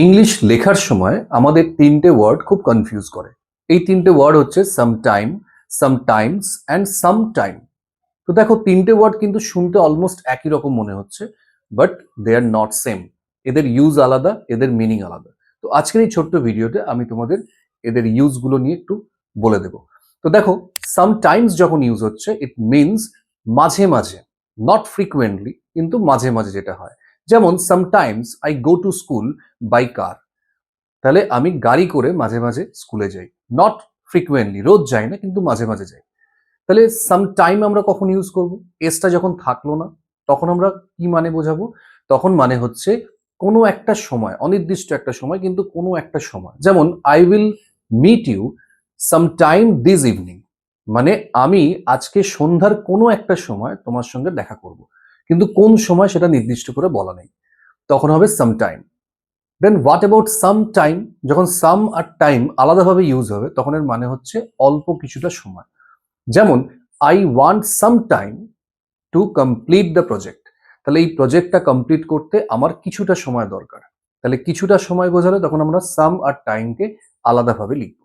English লেখার সময় আমাদের তিনটে ওয়ার্ড খুব কনফিউজ করে। এই তিনটে ওয়ার্ড হচ্ছে সামটাইম, সামটাইমস অ্যান্ড সামটাইম। তো দেখো, তিনটে ওয়ার্ড কিন্তু শুনতে অলমোস্ট একই রকম মনে হচ্ছে, but they are not same. এদের ইউজ আলাদা, এদের মিনিং আলাদা। তো আজকের এই ছোট্ট ভিডিওতে আমি তোমাদের এদের ইউজগুলো নিয়ে একটু বলে দেব। তো দেখো, সামটাইমস যখন ইউজ হচ্ছে, ইট মিনস মাঝে মাঝে, নট ফ্রিকুয়েন্টলি, কিন্তু মাঝে মাঝে যেটা হয়। যেমন sometimes I go to school by car. তাহলে আমি গাড়ি করে মাঝে মাঝে স্কুলে যাই। নট ফ্রিকুয়েন্টলি, রোজ যাই না, কিন্তু মাঝে মাঝে যাই। তাহলে সাম টাইম আমরা কখন ইউজ করব? এসটা যখন থাকলো না, তখন আমরা কি মানে বোঝাবো? তখন মানে হচ্ছে কোনো একটা সময়, অনির্দিষ্ট একটা সময়, কিন্তু কোনো একটা সময়। যেমন I will meet you some time this evening, মানে আমি আজকে সন্ধ্যার কোনো একটা সময় তোমার সঙ্গে দেখা করব, কিন্তু কোন সময় সেটা নির্দিষ্ট করে বলা নেই। তখন হবে some time. Then what about some time? যখন সাম আর টাইম আলাদাভাবে ইউজ হবে, তখন এর মানে হচ্ছে অল্প কিছুটা সময়। যেমন I want some time to complete the project. তাহলে এই প্রজেক্টটা কমপ্লিট করতে আমার কিছুটা সময় দরকার। তাহলে কিছুটা সময় বোঝালে তখন আমরা সাম আর টাইমকে আলাদাভাবে লিখব।